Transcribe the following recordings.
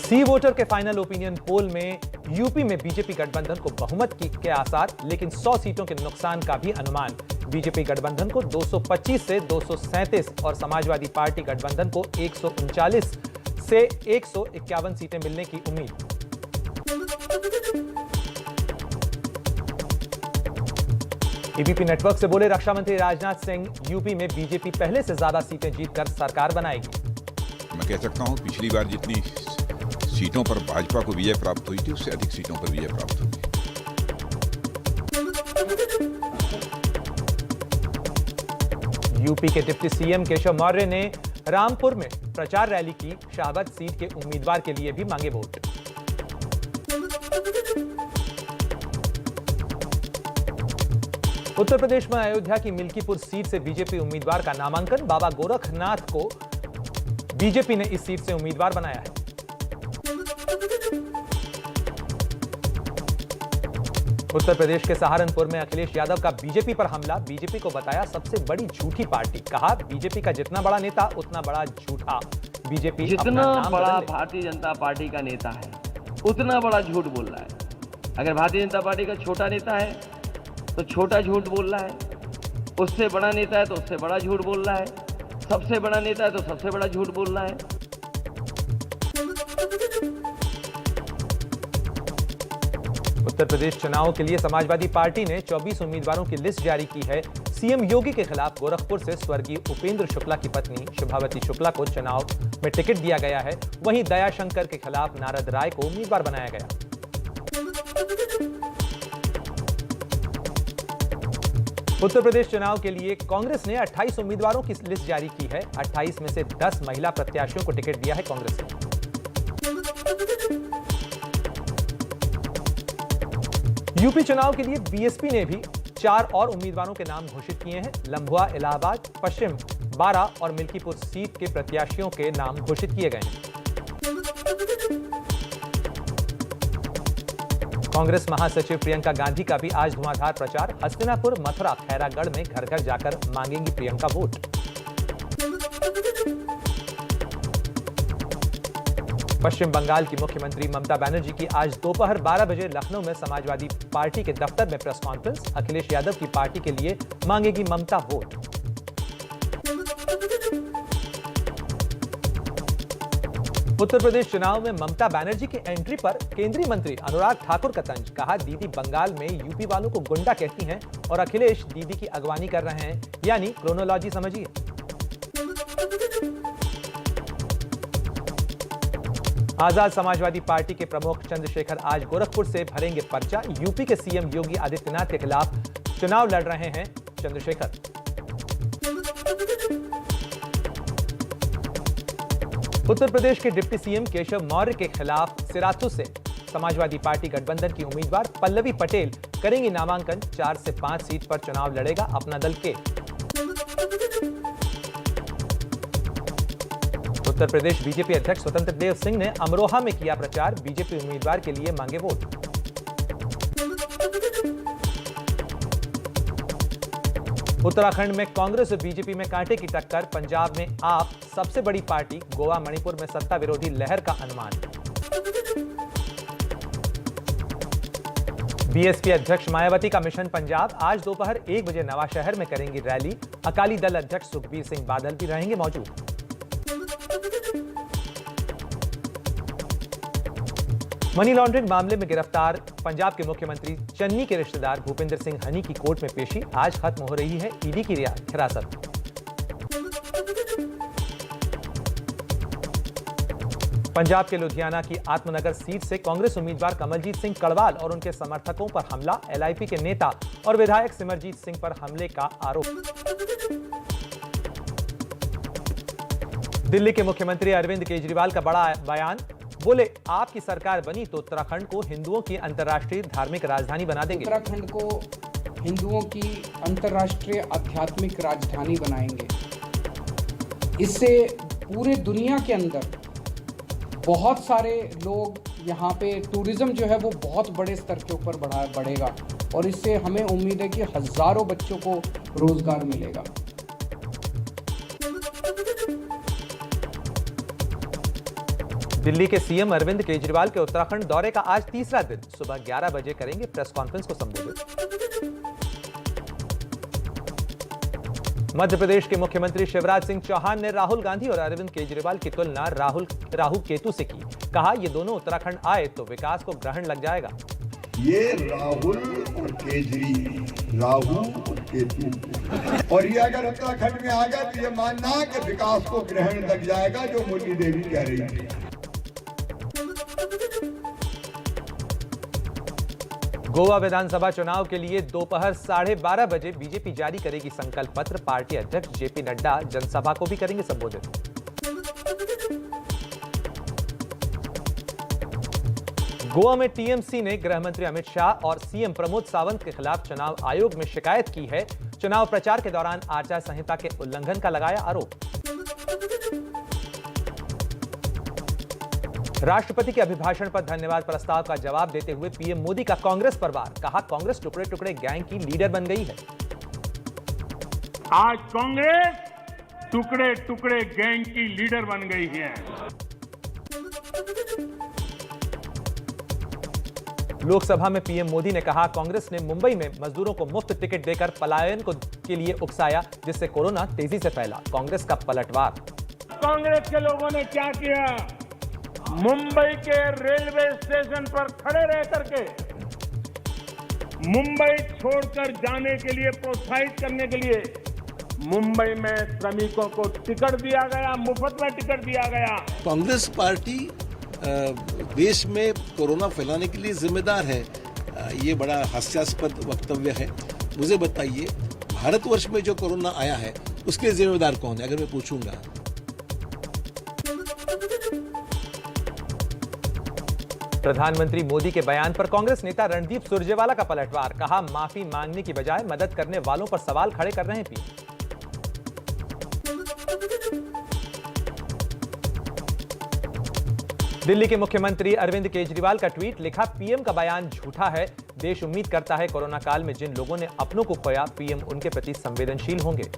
सी voter के final opinion poll में UP में बीजेपी गठबंधन को बहुमत के आसार, लेकिन 100 सीटों के नुकसान का भी अनुमान। बीजेपी गठबंधन को 225 से 237 और समाजवादी पार्टी गठबंधन को 139 से 151 सीटें मिलने की उम्मीद। एबीपी नेटवर्क से बोले रक्षा मंत्री राजनाथ सिंह, यूपी में बीजेपी पहले से ज्यादा सीटें जीतकर सरकार बनाएगी। मैं कह सकता हूं पिछली बार जितनी सीटों पर भाजपा को विजय प्राप्त हुई थी उससे अधिक सीटों पर विजय प्राप्त होगी। यूपी के डिप्टी सीएम केशव मौर्य ने रामपुर में प्रचार रैली की। शाहबाद सीट के उम्मीदवार के लिए भी मांगे वोट। उत्तर प्रदेश में अयोध्या की मिल्कीपुर सीट से बीजेपी उम्मीदवार का नामांकन। बाबा गोरखनाथ को बीजेपी ने इस सीट से उम्मीदवार बनाया है। उत्तर प्रदेश के सहारनपुर में अखिलेश यादव का बीजेपी पर हमला। बीजेपी को बताया सबसे बड़ी झूठी पार्टी। कहा बीजेपी का जितना बड़ा नेता उतना बड़ा झूठा। बीजेपी जितना बड़ा भारतीय जनता पार्टी का नेता है उतना बड़ा झूठ बोल रहा है। अगर भारतीय जनता पार्टी का छोटा नेता है तो छोटा झूठ बोल रहा है, उससे बड़ा नेता है तो उससे बड़ा झूठ बोल रहा है, सबसे बड़ा नेता है तो सबसे बड़ा झूठ बोल रहा है। उत्तर प्रदेश चुनाव के लिए समाजवादी पार्टी ने 24 उम्मीदवारों की लिस्ट जारी की है। सीएम योगी के खिलाफ गोरखपुर से स्वर्गीय उपेंद्र शुक्ला की पत्नी शुभावती शुक्ला को चुनाव में टिकट दिया गया है। वहीं दयाशंकर के खिलाफ नारद राय को उम्मीदवार बनाया गया। उत्तर प्रदेश चुनाव के लिए कांग्रेस ने 28 उम्मीदवारों की लिस्ट जारी की है। 28 में से 10 महिला प्रत्याशियों को टिकट दिया है कांग्रेस ने। यूपी चुनाव के लिए बीएसपी ने भी 4 और उम्मीदवारों के नाम घोषित किए हैं। लंबुआ, इलाहाबाद, पश्चिम, बारा और मिल्कीपुर सीट के प्रत्याशियों के नाम घोषित किए गए हैं। कांग्रेस महासचिव प्रियंका गांधी का भी आज धुआंधार प्रचार। हस्तिनापुर, मथुरा, खैरागढ़ में घर घर जाकर मांगेंगी प्रियंका वोट। पश्चिम बंगाल की मुख्यमंत्री ममता बनर्जी की आज दोपहर 12 बजे लखनऊ में समाजवादी पार्टी के दफ्तर में प्रेस कॉन्फ्रेंस। अखिलेश यादव की पार्टी के लिए मांगेगी ममता वोट। उत्तर प्रदेश चुनाव में ममता बनर्जी की एंट्री पर केंद्रीय मंत्री अनुराग ठाकुर का तंज। कहा दीदी बंगाल में यूपी वालों को गुंडा कहती हैं और अखिलेश दीदी की अगवानी कर रहे हैं, यानी क्रोनोलॉजी समझिए। आजाद समाजवादी पार्टी के प्रमुख चंद्रशेखर आज गोरखपुर से भरेंगे पर्चा। यूपी के सीएम योगी आदित्यनाथ के खिलाफ चुनाव लड़ रहे हैं चंद्रशेखर। उत्तर प्रदेश के डिप्टी सीएम केशव मौर्य के खिलाफ सिराथू से समाजवादी पार्टी गठबंधन की उम्मीदवार पल्लवी पटेल करेंगी नामांकन। 4 से 5 सीट पर चुनाव लड़ेगा अपना दल के। उत्तर प्रदेश बीजेपी अध्यक्ष स्वतंत्र देव सिंह ने अमरोहा में किया प्रचार। बीजेपी उम्मीदवार के लिए मांगे वोट। उत्तराखंड में कांग्रेस और बीजेपी में कांटे की टक्कर। पंजाब में आप सबसे बड़ी पार्टी। गोवा, मणिपुर में सत्ता विरोधी लहर का अनुमान। बीएसपी अध्यक्ष मायावती का मिशन पंजाब। आज दोपहर 1 बजे नवाशहर में करेंगी रैली। अकाली दल अध्यक्ष सुखबीर सिंह बादल भी रहेंगे मौजूद। मनी लॉन्ड्रिंग मामले में गिरफ्तार पंजाब के मुख्यमंत्री चन्नी के रिश्तेदार भूपेंद्र सिंह हनी की कोर्ट में पेशी। आज खत्म हो रही है ईडी की हिरासत। पंजाब के लुधियाना की आत्मनगर सीट से कांग्रेस उम्मीदवार कमलजीत सिंह कड़वाल और उनके समर्थकों पर हमला। एलआईपी के नेता और विधायक सिमरजीत सिंह पर हमले का आरोप। दिल्ली के मुख्यमंत्री अरविंद केजरीवाल का बड़ा बयान। बोले आपकी सरकार बनी तो उत्तराखंड को हिंदुओं की अंतर्राष्ट्रीय धार्मिक राजधानी बना देंगे। उत्तराखंड को हिंदुओं की अंतर्राष्ट्रीय आध्यात्मिक राजधानी बनाएंगे। इससे पूरे दुनिया के अंदर बहुत सारे लोग यहाँ पे टूरिज्म जो है वो बहुत बड़े स्तर के ऊपर बढ़ेगा और इससे हमें उम्मीद है कि हजारों बच्चों को रोजगार मिलेगा। दिल्ली के सीएम अरविंद केजरीवाल के उत्तराखंड दौरे का आज तीसरा दिन। सुबह 11 बजे करेंगे प्रेस कॉन्फ्रेंस को संबोधित। मध्य प्रदेश के मुख्यमंत्री शिवराज सिंह चौहान ने राहुल गांधी और अरविंद केजरीवाल की तुलना राहु केतु से की। कहा, ये दोनों उत्तराखंड आए तो विकास को ग्रहण लग जाएगा। ये राहुल और केजरी, राहु और केतु, और ये अगर उत्तराखंड में आ गया तो ये मानना कि विकास को ग्रहण लग जाएगा, जो मुरली देवी कह रही थी। गोवा विधानसभा चुनाव के लिए दोपहर 12:30 बजे बीजेपी जारी करेगी संकल्प पत्र। पार्टी अध्यक्ष जेपी नड्डा जनसभा को भी करेंगे संबोधित। गोवा में टीएमसी ने गृह मंत्री अमित शाह और सीएम प्रमोद सावंत के खिलाफ चुनाव आयोग में शिकायत की है। चुनाव प्रचार के दौरान आचार संहिता के उल्लंघन का लगाया आरोप। राष्ट्रपति के अभिभाषण पर धन्यवाद प्रस्ताव का जवाब देते हुए पीएम मोदी का कांग्रेस पर वार। कहा, कांग्रेस टुकड़े टुकड़े गैंग की लीडर बन गई है। आज कांग्रेस टुकड़े टुकड़े गैंग की लीडर बन गई है। लोकसभा में पीएम मोदी ने कहा, कांग्रेस ने मुंबई में मजदूरों को मुफ्त टिकट देकर पलायन के लिए उकसाया, जिससे कोरोना तेजी से फैला। कांग्रेस का पलटवार। कांग्रेस के लोगों ने क्या किया? मुंबई के रेलवे स्टेशन पर खड़े रह करके मुंबई छोड़कर जाने के लिए प्रोत्साहित करने के लिए मुंबई में श्रमिकों को टिकट दिया गया, मुफ्त में टिकट दिया गया। कांग्रेस पार्टी देश में कोरोना फैलाने के लिए जिम्मेदार है। ये बड़ा हास्यास्पद वक्तव्य है। मुझे बताइए, भारतवर्ष में जो कोरोना आया है उसके जिम्मेदार कौन है, अगर मैं पूछूंगा? प्रधानमंत्री मोदी के बयान पर कांग्रेस नेता रणदीप सुरजेवाला का पलटवार। कहा, माफी मांगने की बजाय मदद करने वालों पर सवाल खड़े कर रहे हैं पीएम। दिल्ली के मुख्यमंत्री अरविंद केजरीवाल का ट्वीट। लिखा, पीएम का बयान झूठा है। देश उम्मीद करता है कोरोना काल में जिन लोगों ने अपनों को खोया, पीएम उनके प्रति संवेदनशील होंगे।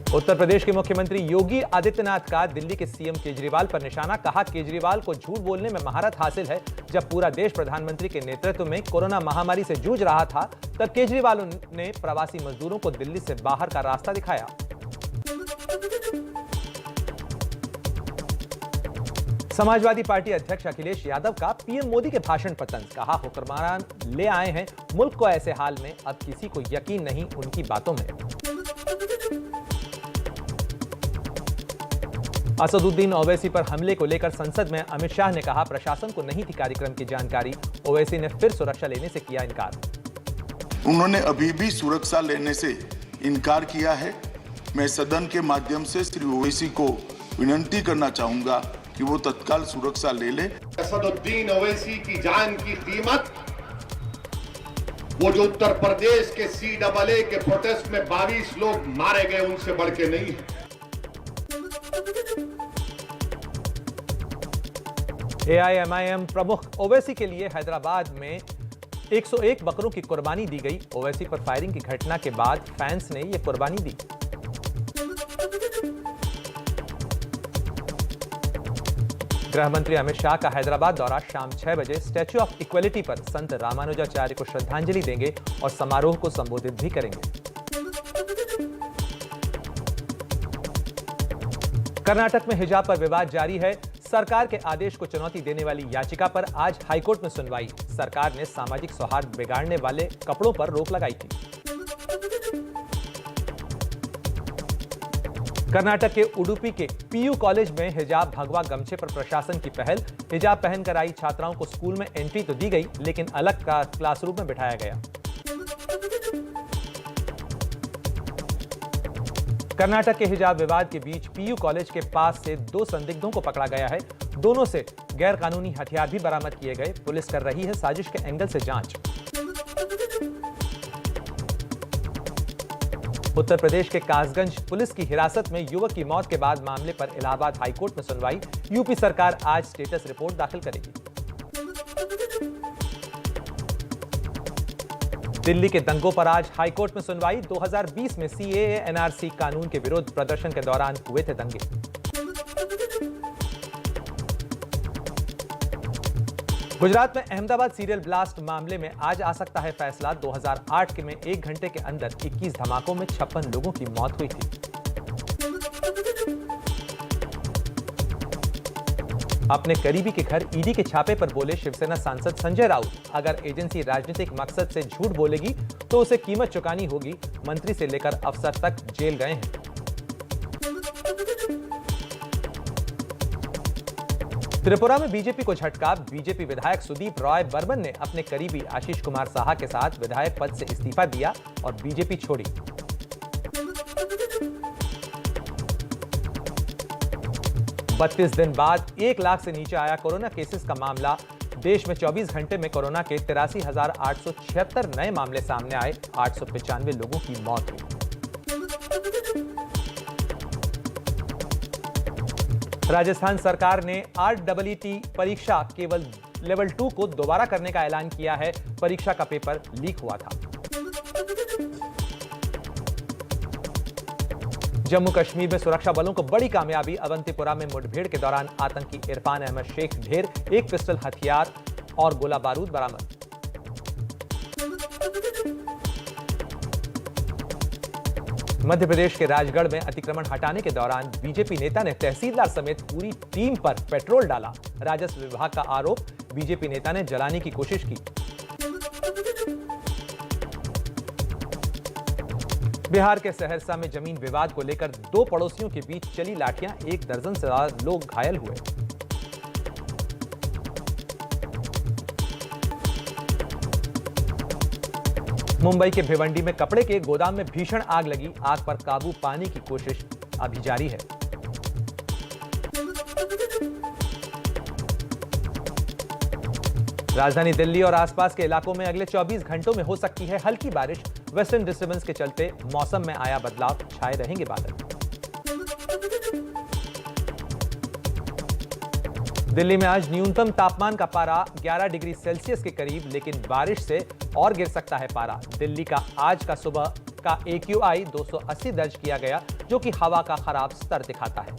उत्तर प्रदेश के मुख्यमंत्री योगी आदित्यनाथ का दिल्ली के सीएम केजरीवाल पर निशाना। कहा, केजरीवाल को झूठ बोलने में महारत हासिल है। जब पूरा देश प्रधानमंत्री के नेतृत्व में कोरोना महामारी से जूझ रहा था, तब केजरीवाल ने प्रवासी मजदूरों को दिल्ली से बाहर का रास्ता दिखाया। समाजवादी पार्टी अध्यक्ष अखिलेश यादव का पीएम मोदी के भाषण पर तंज। कहा, हुक्मरान ले आए हैं मुल्क को ऐसे हाल में, अब किसी को यकीन नहीं उनकी बातों में। असदुद्दीन ओवैसी पर हमले को लेकर संसद में अमित शाह ने कहा, प्रशासन को नहीं थी कार्यक्रम की जानकारी। ओवैसी ने फिर सुरक्षा लेने से किया इनकार। उन्होंने अभी भी सुरक्षा लेने से इनकार किया है। मैं सदन के माध्यम से श्री ओवैसी को विनती करना चाहूंगा कि वो तत्काल सुरक्षा ले ले। असदुद्दीन ओवैसी की जान की कीमत वो जो उत्तर प्रदेश के CAA के प्रोटेस्ट में 22 लोग मारे गए उनसे बढ़ के नहीं है। AIMIM प्रमुख ओवैसी के लिए हैदराबाद में 101 बकरों की कुर्बानी दी गई। ओवैसी पर फायरिंग की घटना के बाद फैंस ने यह कुर्बानी दी। गृह मंत्री अमित शाह का हैदराबाद दौरा। शाम 6 बजे स्टैच्यू ऑफ इक्वलिटी पर संत रामानुजाचार्य को श्रद्धांजलि देंगे और समारोह को संबोधित भी करेंगे। कर्नाटक में हिजाब पर विवाद जारी है। सरकार के आदेश को चुनौती देने वाली याचिका पर आज हाईकोर्ट में सुनवाई। सरकार ने सामाजिक सौहार्द बिगाड़ने वाले कपड़ों पर रोक लगाई थी। कर्नाटक के उडुपी के पीयू कॉलेज में हिजाब भगवा गमछे पर प्रशासन की पहल। हिजाब पहनकर आई छात्राओं को स्कूल में एंट्री तो दी गई, लेकिन अलग क्लासरूम में बिठाया गया। कर्नाटक के हिजाब विवाद के बीच पीयू कॉलेज के पास से 2 संदिग्धों को पकड़ा गया है। दोनों से गैर कानूनी हथियार भी बरामद किए गए। पुलिस कर रही है साजिश के एंगल से जांच। उत्तर प्रदेश के कासगंज पुलिस की हिरासत में युवक की मौत के बाद मामले पर इलाहाबाद हाईकोर्ट में सुनवाई। यूपी सरकार आज स्टेटस रिपोर्ट दाखिल करेगी। दिल्ली के दंगों पर आज हाईकोर्ट में सुनवाई। 2020 में सीएए एनआरसी कानून के विरुद्ध प्रदर्शन के दौरान हुए थे दंगे। गुजरात में अहमदाबाद सीरियल ब्लास्ट मामले में आज आ सकता है फैसला। 2008 के में 1 घंटे के अंदर 21 धमाकों में 56 लोगों की मौत हुई थी। अपने करीबी के घर ईडी के छापे पर बोले शिवसेना सांसद संजय राउत, अगर एजेंसी राजनीतिक मकसद से झूठ बोलेगी तो उसे कीमत चुकानी होगी। मंत्री से लेकर अफसर तक जेल गए हैं। त्रिपुरा में बीजेपी को झटका। बीजेपी विधायक सुदीप रॉय बर्मन ने अपने करीबी आशीष कुमार साहा के साथ विधायक पद से इस्तीफा दिया और बीजेपी छोड़ी। बत्तीस दिन बाद 1 लाख से नीचे आया कोरोना केसेस का मामला। देश में 24 घंटे में कोरोना के 83,876 नए मामले सामने आए। 895 लोगों की मौत हुई। राजस्थान सरकार ने REET परीक्षा केवल लेवल 2 को दोबारा करने का ऐलान किया है। परीक्षा का पेपर लीक हुआ था। जम्मू कश्मीर में सुरक्षा बलों को बड़ी कामयाबी। अवंतीपुरा में मुठभेड़ के दौरान आतंकी इरफान अहमद शेख ढेर, 1 पिस्टल, हथियार और गोला बारूद बरामद। मध्य प्रदेश के राजगढ़ में अतिक्रमण हटाने के दौरान बीजेपी नेता ने तहसीलदार समेत पूरी टीम पर पेट्रोल डाला। राजस्व विभाग का आरोप, बीजेपी नेता ने जलाने की कोशिश की। बिहार के सहरसा में जमीन विवाद को लेकर 2 पड़ोसियों के बीच चली लाठियां। 1 दर्जन से ज्यादा लोग घायल हुए। मुंबई के भिवंडी में कपड़े के गोदाम में भीषण आग लगी। आग पर काबू पाने की कोशिश अभी जारी है। राजधानी दिल्ली और आसपास के इलाकों में अगले 24 घंटों में हो सकती है हल्की बारिश। वेस्टर्न डिस्टर्बेंस के चलते मौसम में आया बदलाव, छाए रहेंगे बादल। दिल्ली में आज न्यूनतम तापमान का पारा 11 डिग्री सेल्सियस के करीब, लेकिन बारिश से और गिर सकता है पारा। दिल्ली का आज का सुबह का AQI 280 दर्ज किया गया, जो कि हवा का खराब स्तर दिखाता है।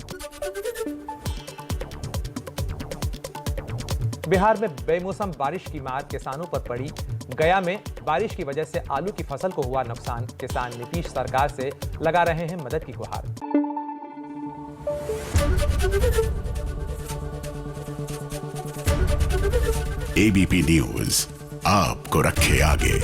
बिहार में बेमौसम बारिश की मार किसानों पर पड़ी। गया में बारिश की वजह से आलू की फसल को हुआ नुकसान। किसान नीतीश सरकार से लगा रहे हैं मदद की गुहार। ABP न्यूज आपको रखे आगे।